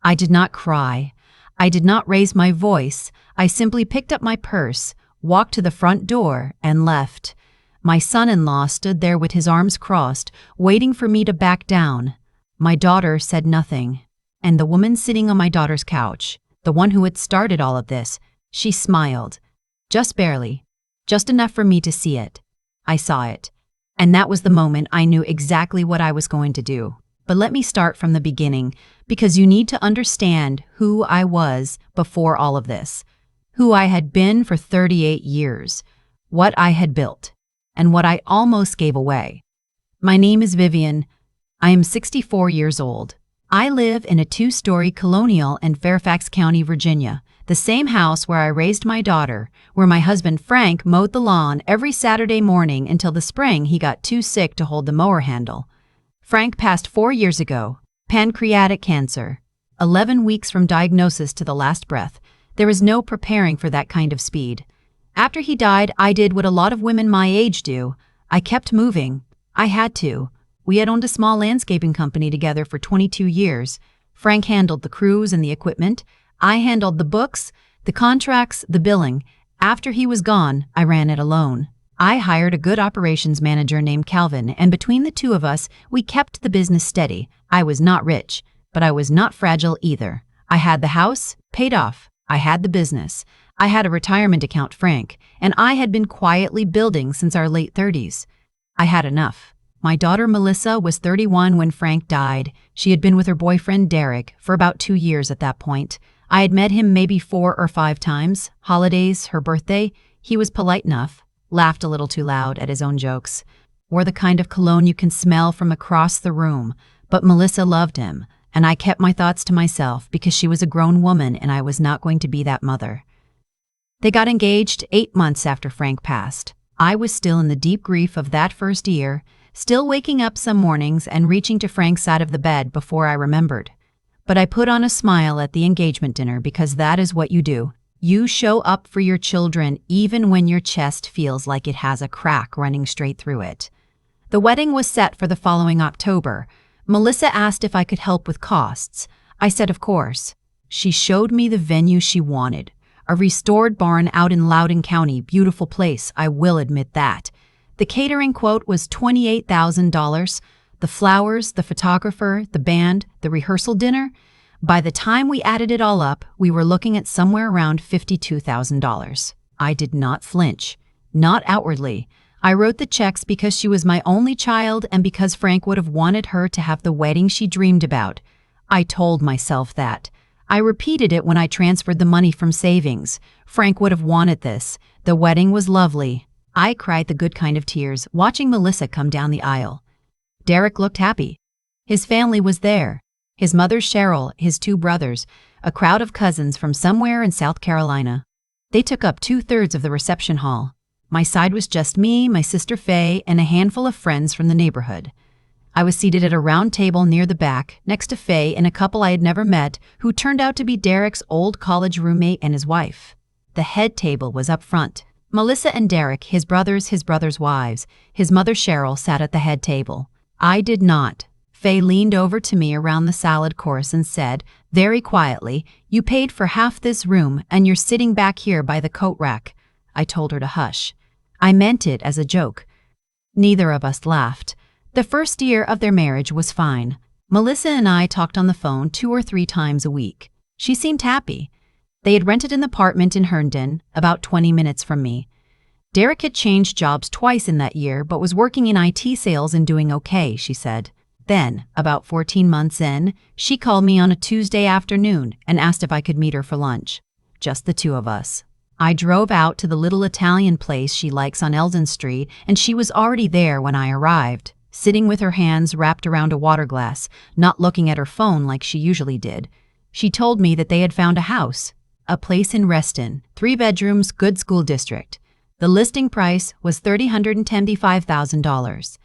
I did not cry. I did not raise my voice. I simply picked up my purse, walked to the front door, and left. My son-in-law stood there with his arms crossed, waiting for me to back down. My daughter said nothing. And the woman sitting on my daughter's couch, the one who had started all of this, she smiled. Just barely. Just enough for me to see it. I saw it. And that was the moment I knew exactly what I was going to do. But let me start from the beginning, because you need to understand who I was before all of this, who I had been for 38 years, what I had built, and what I almost gave away. My name is Vivian. I am 64 years old. I live in a 2-story colonial in Fairfax County, Virginia, the same house where I raised my daughter, where my husband Frank mowed the lawn every Saturday morning until the spring he got too sick to hold the mower handle. Frank passed 4 years ago, pancreatic cancer, 11 weeks from diagnosis to the last breath. There is no preparing for that kind of speed. After he died, I did what a lot of women my age do. I kept moving. I had to. We had owned a small landscaping company together for 22 years. Frank handled the crews and the equipment. I handled the books, the contracts, the billing. After he was gone, I ran it alone. I hired a good operations manager named Calvin, and between the two of us, we kept the business steady. I was not rich, but I was not fragile either. I had the house, paid off. I had the business. I had a retirement account, Frank, and I had been quietly building since our late 30s. I had enough. My daughter Melissa was 31 when Frank died. She had been with her boyfriend Derek for about 2 years at that point. I had met him maybe 4 or 5 times. Holidays, her birthday. He was polite enough, laughed a little too loud at his own jokes, wore the kind of cologne you can smell from across the room. But Melissa loved him, and I kept my thoughts to myself because she was a grown woman and I was not going to be that mother. They got engaged 8 months after Frank passed. I was still in the deep grief of that first year, still waking up some mornings and reaching to Frank's side of the bed before I remembered. But I put on a smile at the engagement dinner because that is what you do. You show up for your children even when your chest feels like it has a crack running straight through it. The wedding was set for the following October. Melissa asked if I could help with costs. I said of course. She showed me the venue she wanted. A restored barn out in Loudoun County, beautiful place, I will admit that. The catering quote was $28,000. The flowers, the photographer, the band, the rehearsal dinner. By the time we added it all up, we were looking at somewhere around $52,000. I did not flinch. Not outwardly. I wrote the checks because she was my only child and because Frank would have wanted her to have the wedding she dreamed about. I told myself that. I repeated it when I transferred the money from savings. Frank would have wanted this. The wedding was lovely. I cried the good kind of tears, watching Melissa come down the aisle. Derek looked happy. His family was there. His mother Cheryl, his 2 brothers, a crowd of cousins from somewhere in South Carolina. They took up 2/3 of the reception hall. My side was just me, my sister Faye, and a handful of friends from the neighborhood. I was seated at a round table near the back, next to Faye and a couple I had never met, who turned out to be Derek's old college roommate and his wife. The head table was up front. Melissa and Derek, his brothers' wives, his mother Cheryl sat at the head table. I did not. Faye leaned over to me around the salad course and said, very quietly, "You paid for half this room and you're sitting back here by the coat rack." I told her to hush. I meant it as a joke. Neither of us laughed. The first year of their marriage was fine. Melissa and I talked on the phone 2 or 3 times a week. She seemed happy. They had rented an apartment in Herndon, about 20 minutes from me. Derek had changed jobs twice in that year, but was working in IT sales and doing okay, she said. Then, about 14 months in, she called me on a Tuesday afternoon and asked if I could meet her for lunch. Just the 2 of us. I drove out to the little Italian place she likes on Eldon Street, and she was already there when I arrived, sitting with her hands wrapped around a water glass, not looking at her phone like she usually did. She told me that they had found a house, a place in Reston, 3 bedrooms, good school district. The listing price was $375,000.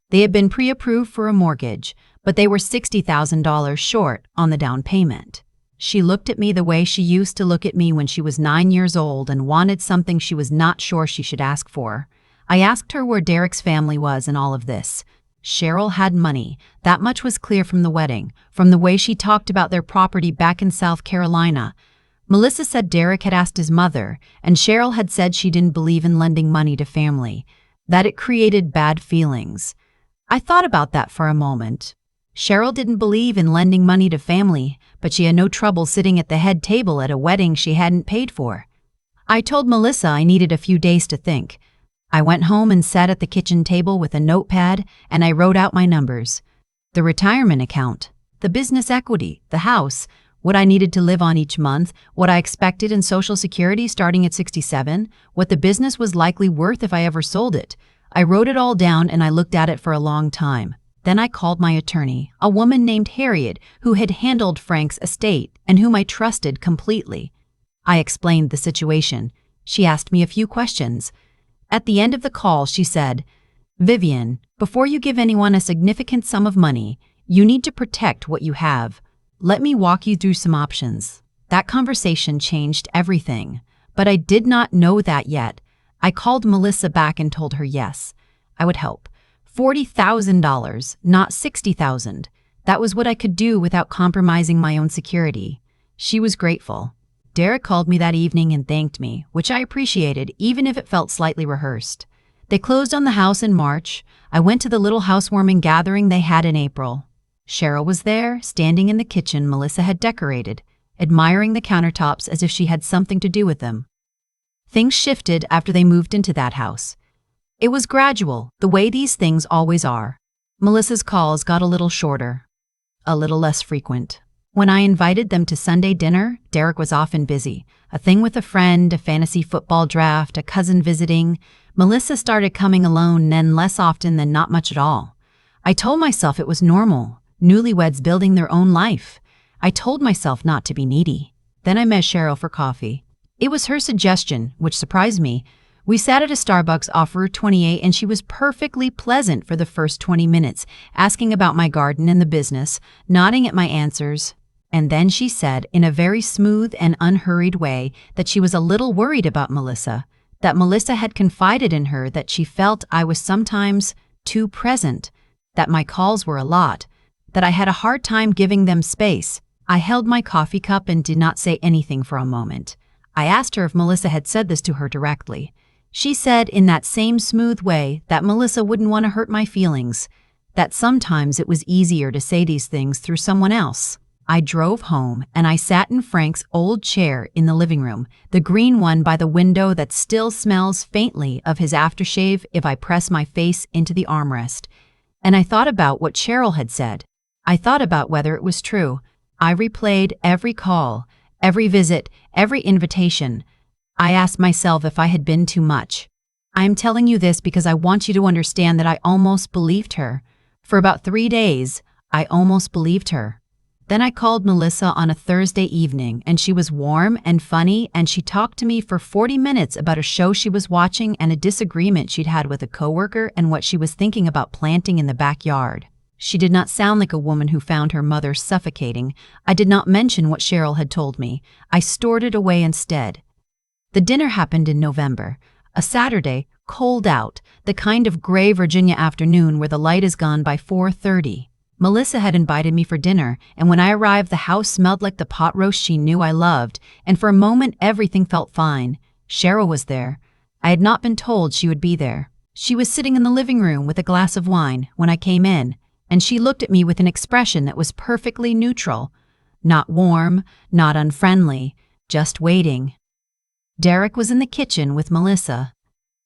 They had been pre-approved for a mortgage, but they were $60,000 short on the down payment. She looked at me the way she used to look at me when she was 9 years old and wanted something she was not sure she should ask for. I asked her where Derek's family was in all of this. Cheryl had money. That much was clear from the wedding, from the way she talked about their property back in South Carolina. Melissa said Derek had asked his mother, and Cheryl had said she didn't believe in lending money to family, that it created bad feelings. I thought about that for a moment. Cheryl didn't believe in lending money to family, but she had no trouble sitting at the head table at a wedding she hadn't paid for. I told Melissa I needed a few days to think. I went home and sat at the kitchen table with a notepad, and I wrote out my numbers. The retirement account, the business equity, the house, what I needed to live on each month, what I expected in Social Security starting at 67, what the business was likely worth if I ever sold it. I wrote it all down and I looked at it for a long time. Then I called my attorney, a woman named Harriet, who had handled Frank's estate and whom I trusted completely. I explained the situation. She asked me a few questions. At the end of the call, she said, "Vivian, before you give anyone a significant sum of money, you need to protect what you have. Let me walk you through some options." That conversation changed everything, but I did not know that yet. I called Melissa back and told her yes, I would help. $40,000, not $60,000. That was what I could do without compromising my own security. She was grateful. Derek called me that evening and thanked me, which I appreciated, even if it felt slightly rehearsed. They closed on the house in March. I went to the little housewarming gathering they had in April. Cheryl was there, standing in the kitchen Melissa had decorated, admiring the countertops as if she had something to do with them. Things shifted after they moved into that house. It was gradual, the way these things always are. Melissa's calls got a little shorter, a little less frequent. When I invited them to Sunday dinner, Derek was often busy. A thing with a friend, a fantasy football draft, a cousin visiting. Melissa started coming alone, then less often than not much at all. I told myself it was normal, newlyweds building their own life. I told myself not to be needy. Then I met Cheryl for coffee. It was her suggestion, which surprised me. We sat at a Starbucks off Route 28 and she was perfectly pleasant for the first 20 minutes, asking about my garden and the business, nodding at my answers. And then she said, in a very smooth and unhurried way, that she was a little worried about Melissa, that Melissa had confided in her that she felt I was sometimes too present, that my calls were a lot, that I had a hard time giving them space. I held my coffee cup and did not say anything for a moment. I asked her if Melissa had said this to her directly. She said in that same smooth way that Melissa wouldn't want to hurt my feelings, that sometimes it was easier to say these things through someone else. I drove home and I sat in Frank's old chair in the living room, the green one by the window that still smells faintly of his aftershave if I press my face into the armrest. And I thought about what Cheryl had said. I thought about whether it was true. I replayed every call, every visit, every invitation. I asked myself if I had been too much. I am telling you this because I want you to understand that I almost believed her. For about 3 days, I almost believed her. Then I called Melissa on a Thursday evening, and she was warm and funny, and she talked to me for 40 minutes about a show she was watching and a disagreement she'd had with a coworker and what she was thinking about planting in the backyard. She did not sound like a woman who found her mother suffocating. I did not mention what Cheryl had told me. I stored it away instead. The dinner happened in November, a Saturday, cold out, the kind of gray Virginia afternoon where the light is gone by 4:30. Melissa had invited me for dinner, and when I arrived, the house smelled like the pot roast she knew I loved, and for a moment everything felt fine. Cheryl was there. I had not been told she would be there. She was sitting in the living room with a glass of wine when I came in, and she looked at me with an expression that was perfectly neutral. Not warm, not unfriendly, just waiting. Derek was in the kitchen with Melissa.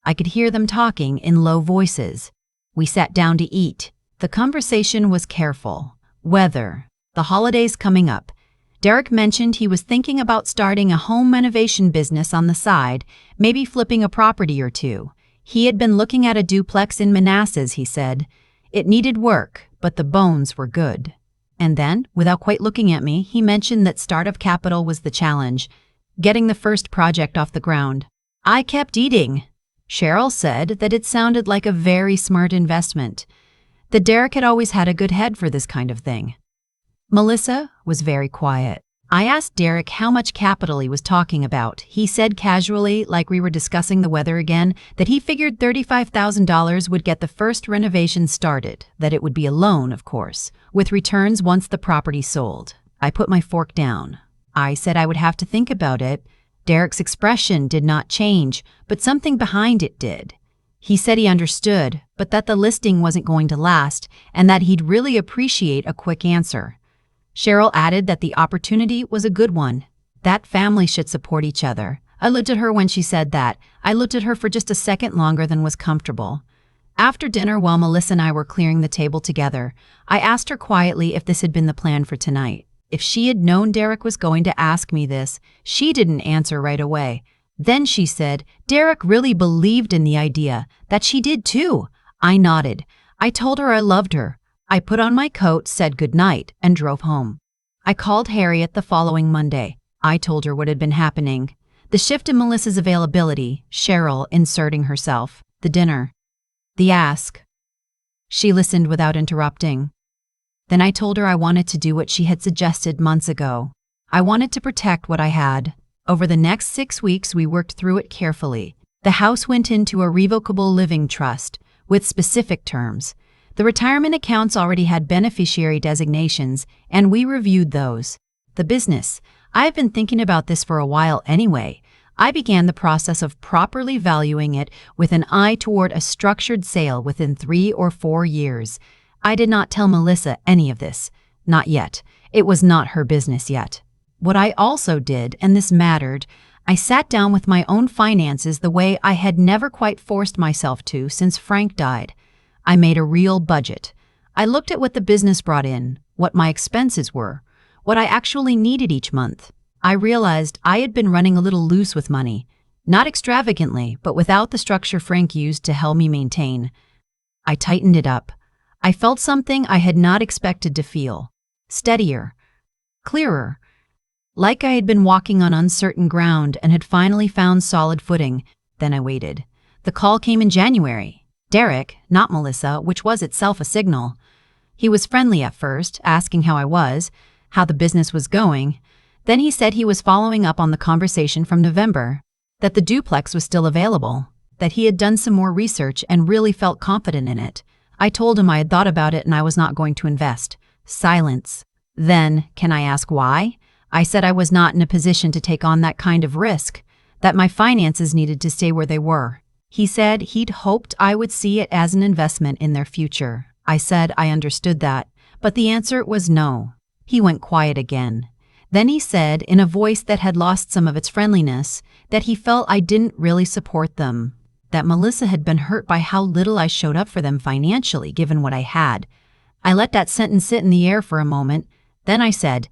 I could hear them talking in low voices. We sat down to eat. The conversation was careful. Weather, the holidays coming up. Derek mentioned he was thinking about starting a home renovation business on the side, maybe flipping a property or two. He had been looking at a duplex in Manassas, he said. It needed work, but the bones were good. And then, without quite looking at me, he mentioned that startup capital was the challenge, getting the first project off the ground. I kept eating. Cheryl said that it sounded like a very smart investment, that Derek had always had a good head for this kind of thing. Melissa was very quiet. I asked Derek how much capital he was talking about. He said casually, like we were discussing the weather again, that he figured $35,000 would get the first renovation started, that it would be a loan, of course, with returns once the property sold. I put my fork down. I said I would have to think about it. Derek's expression did not change, but something behind it did. He said he understood, but that the listing wasn't going to last, and that he'd really appreciate a quick answer. Cheryl added that the opportunity was a good one. That family should support each other. I looked at her when she said that. I looked at her for just a second longer than was comfortable. After dinner, while Melissa and I were clearing the table together, I asked her quietly if this had been the plan for tonight. If she had known Derek was going to ask me this, she didn't answer right away. Then she said, Derek really believed in the idea, that she did too. I nodded. I told her I loved her. I put on my coat, said goodnight, and drove home. I called Harriet the following Monday. I told her what had been happening. The shift in Melissa's availability, Cheryl inserting herself, the dinner, the ask. She listened without interrupting. Then I told her I wanted to do what she had suggested months ago. I wanted to protect what I had. Over the next 6 weeks, we worked through it carefully. The house went into a revocable living trust, with specific terms. The retirement accounts already had beneficiary designations, and we reviewed those. The business. I've been thinking about this for a while anyway. I began the process of properly valuing it with an eye toward a structured sale within 3 or 4 years. I did not tell Melissa any of this. Not yet. It was not her business yet. What I also did, and this mattered, I sat down with my own finances the way I had never quite forced myself to since Frank died. I made a real budget. I looked at what the business brought in, what my expenses were, what I actually needed each month. I realized I had been running a little loose with money, not extravagantly, but without the structure Frank used to help me maintain. I tightened it up. I felt something I had not expected to feel. Steadier. Clearer. Like I had been walking on uncertain ground and had finally found solid footing. Then I waited. The call came in January. Derek, not Melissa, which was itself a signal. He was friendly at first, asking how I was, how the business was going. Then he said he was following up on the conversation from November, that the duplex was still available, that he had done some more research and really felt confident in it. I told him I had thought about it and I was not going to invest. Silence. Then, can I ask why? I said I was not in a position to take on that kind of risk, that my finances needed to stay where they were. He said he'd hoped I would see it as an investment in their future. I said I understood that, but the answer was no. He went quiet again. Then he said, in a voice that had lost some of its friendliness, that he felt I didn't really support them, that Melissa had been hurt by how little I showed up for them financially given what I had. I let that sentence sit in the air for a moment. Then I said,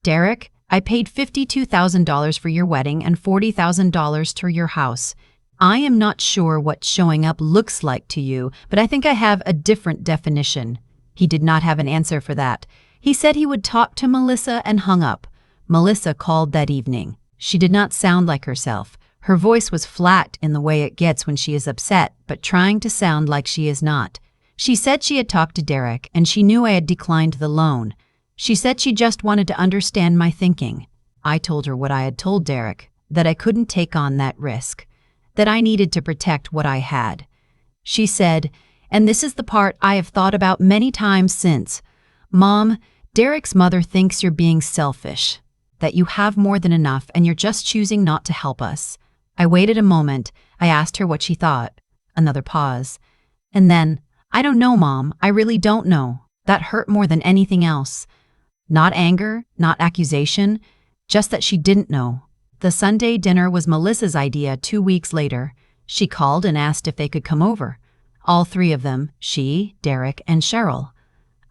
Derek, I paid $52,000 for your wedding and $40,000 to your house. I am not sure what showing up looks like to you, but I think I have a different definition. He did not have an answer for that. He said he would talk to Melissa and hung up. Melissa called that evening. She did not sound like herself. Her voice was flat in the way it gets when she is upset, but trying to sound like she is not. She said she had talked to Derek, and she knew I had declined the loan. She said she just wanted to understand my thinking. I told her what I had told Derek, that I couldn't take on that risk, that I needed to protect what I had. She said, and this is the part I have thought about many times since, Mom, Derek's mother thinks you're being selfish, that you have more than enough and you're just choosing not to help us. I waited a moment. I asked her what she thought. Another pause. And then, I don't know, Mom. I really don't know. That hurt more than anything else. Not anger, not accusation, just that she didn't know. The Sunday dinner was Melissa's idea 2 weeks later. She called and asked if they could come over. All 3 of them, she, Derek, and Cheryl.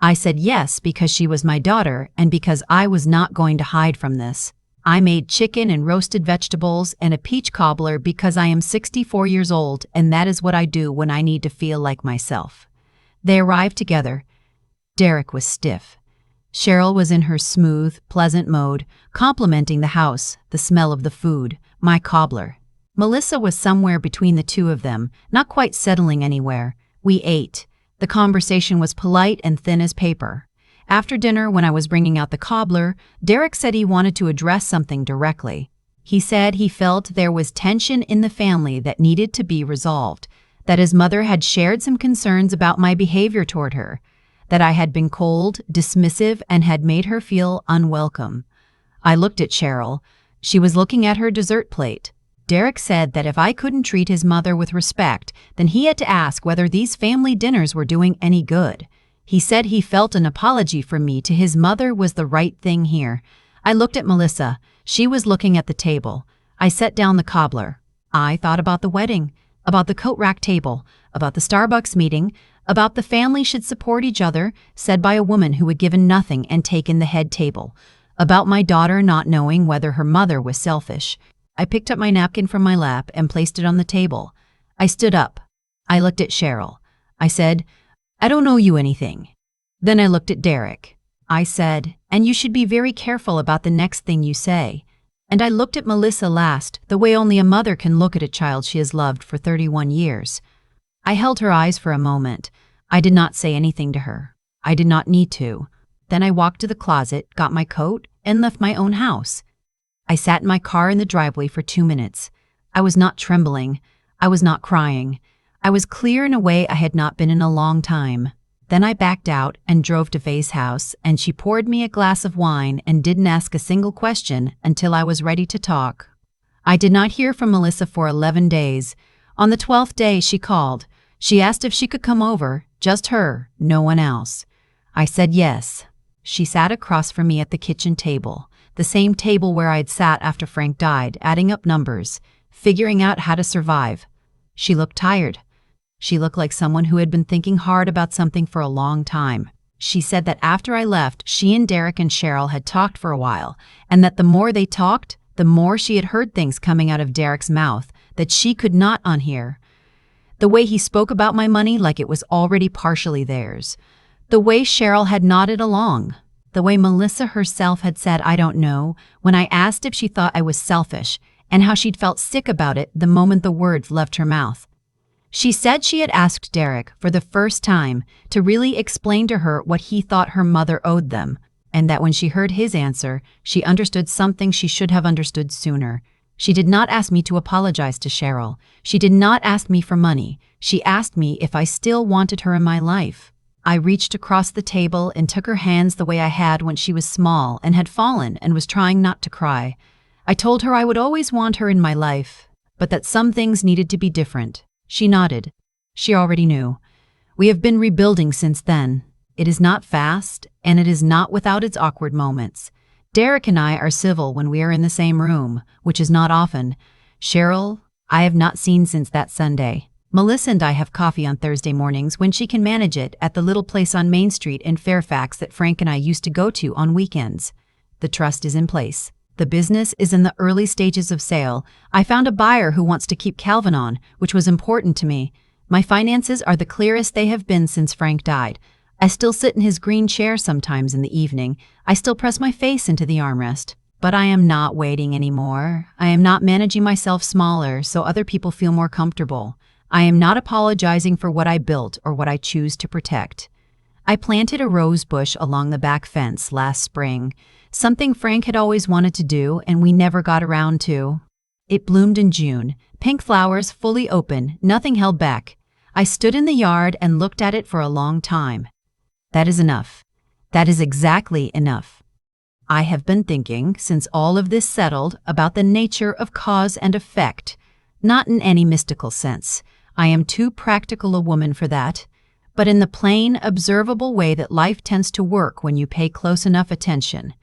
I said yes because she was my daughter and because I was not going to hide from this. I made chicken and roasted vegetables and a peach cobbler because I am 64 years old and that is what I do when I need to feel like myself. They arrived together. Derek was stiff. Cheryl was in her smooth, pleasant mode, complimenting the house, the smell of the food, my cobbler. Melissa was somewhere between the 2 of them, not quite settling anywhere. We ate. The conversation was polite and thin as paper. After dinner, when I was bringing out the cobbler, Derek said he wanted to address something directly. He said he felt there was tension in the family that needed to be resolved, that his mother had shared some concerns about my behavior toward her, that I had been cold, dismissive, and had made her feel unwelcome. I looked at Cheryl. She was looking at her dessert plate. Derek said that if I couldn't treat his mother with respect, then he had to ask whether these family dinners were doing any good. He said he felt an apology from me to his mother was the right thing here. I looked at Melissa. She was looking at the table. I set down the cobbler. I thought about the wedding, about the coat rack table, about the Starbucks meeting, about the family should support each other, said by a woman who had given nothing and taken the head table, about my daughter not knowing whether her mother was selfish. I picked up my napkin from my lap and placed it on the table. I stood up. I looked at Cheryl. I said, "I don't owe you anything." Then I looked at Derek. I said, "And you should be very careful about the next thing you say." And I looked at Melissa last, the way only a mother can look at a child she has loved for 31 years. I held her eyes for a moment. I did not say anything to her. I did not need to. Then I walked to the closet, got my coat, and left my own house. I sat in my car in the driveway for 2 minutes. I was not trembling. I was not crying. I was clear in a way I had not been in a long time. Then I backed out and drove to Faye's house, and she poured me a glass of wine and didn't ask a single question until I was ready to talk. I did not hear from Melissa for 11 days. On the 12th day, she called. She asked if she could come over, just her, no one else. I said yes. She sat across from me at the kitchen table, the same table where I'd sat after Frank died, adding up numbers, figuring out how to survive. She looked tired. She looked like someone who had been thinking hard about something for a long time. She said that after I left, she and Derek and Cheryl had talked for a while, and that the more they talked, the more she had heard things coming out of Derek's mouth that she could not unhear. The way he spoke about my money like it was already partially theirs. The way Cheryl had nodded along. The way Melissa herself had said, "I don't know," when I asked if she thought I was selfish, and how she'd felt sick about it the moment the words left her mouth. She said she had asked Derek, for the first time, to really explain to her what he thought her mother owed them, and that when she heard his answer, she understood something she should have understood sooner. She did not ask me to apologize to Cheryl. She did not ask me for money. She asked me if I still wanted her in my life. I reached across the table and took her hands the way I had when she was small and had fallen and was trying not to cry. I told her I would always want her in my life, but that some things needed to be different. She nodded. She already knew. We have been rebuilding since then. It is not fast, and it is not without its awkward moments. Derek and I are civil when we are in the same room, which is not often. Cheryl, I have not seen since that Sunday. Melissa and I have coffee on Thursday mornings when she can manage it at the little place on Main Street in Fairfax that Frank and I used to go to on weekends. The trust is in place. The business is in the early stages of sale. I found a buyer who wants to keep Calvin on, which was important to me. My finances are the clearest they have been since Frank died. I still sit in his green chair sometimes in the evening. I still press my face into the armrest. But I am not waiting anymore. I am not managing myself smaller so other people feel more comfortable. I am not apologizing for what I built or what I choose to protect. I planted a rose bush along the back fence last spring, something Frank had always wanted to do and we never got around to. It bloomed in June, pink flowers fully open, nothing held back. I stood in the yard and looked at it for a long time. That is enough. That is exactly enough. I have been thinking, since all of this settled, about the nature of cause and effect. Not in any mystical sense. I am too practical a woman for that. But in the plain, observable way that life tends to work when you pay close enough attention.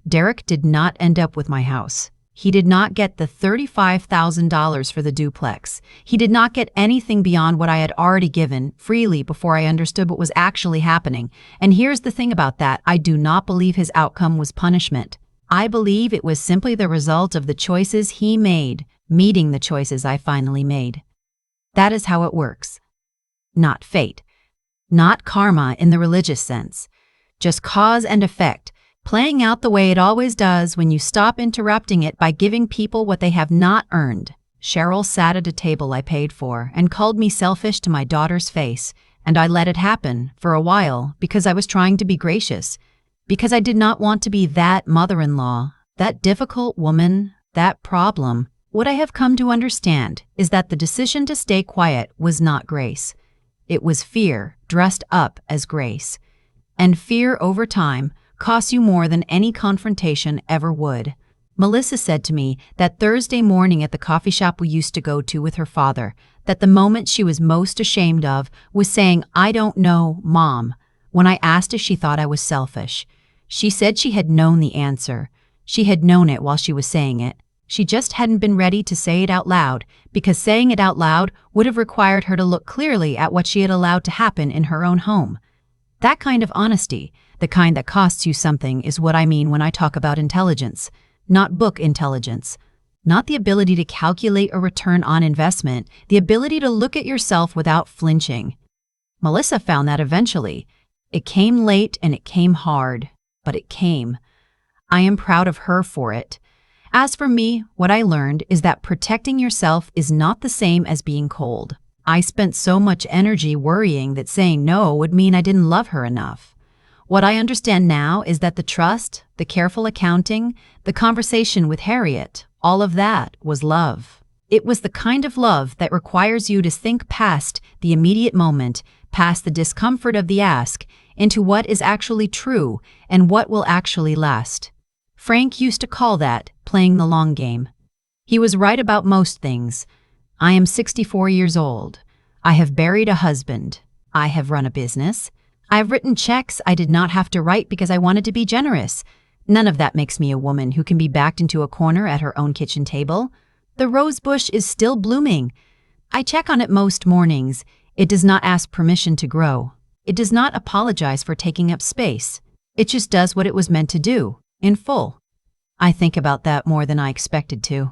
Derek did not end up with my house. He did not get the $35,000 for the duplex. He did not get anything beyond what I had already given freely before I understood what was actually happening. And here's the thing about that. I do not believe his outcome was punishment. I believe it was simply the result of the choices he made, meeting the choices I finally made. That is how it works. Not fate. Not karma in the religious sense. Just cause and effect. Playing out the way it always does when you stop interrupting it by giving people what they have not earned. Cheryl sat at a table I paid for and called me selfish to my daughter's face, and I let it happen for a while because I was trying to be gracious. Because I did not want to be that mother-in-law, that difficult woman, that problem. What I have come to understand is that the decision to stay quiet was not grace. It was fear dressed up as grace. And fear over time costs you more than any confrontation ever would. Melissa said to me that Thursday morning at the coffee shop we used to go to with her father, that the moment she was most ashamed of was saying, "I don't know, Mom," when I asked if she thought I was selfish. She said she had known the answer. She had known it while she was saying it. She just hadn't been ready to say it out loud, because saying it out loud would have required her to look clearly at what she had allowed to happen in her own home. That kind of honesty, the kind that costs you something, is what I mean when I talk about intelligence. Not book intelligence. Not the ability to calculate a return on investment, the ability to look at yourself without flinching. Melissa found that eventually. It came late and it came hard, but it came. I am proud of her for it. As for me, what I learned is that protecting yourself is not the same as being cold. I spent so much energy worrying that saying no would mean I didn't love her enough. What I understand now is that the trust, the careful accounting, the conversation with Harriet, all of that was love. It was the kind of love that requires you to think past the immediate moment, past the discomfort of the ask, into what is actually true and what will actually last. Frank used to call that playing the long game. He was right about most things. I am 64 years old. I have buried a husband. I have run a business. I have written checks I did not have to write because I wanted to be generous. None of that makes me a woman who can be backed into a corner at her own kitchen table. The rose bush is still blooming. I check on it most mornings. It does not ask permission to grow. It does not apologize for taking up space. It just does what it was meant to do, in full. I think about that more than I expected to.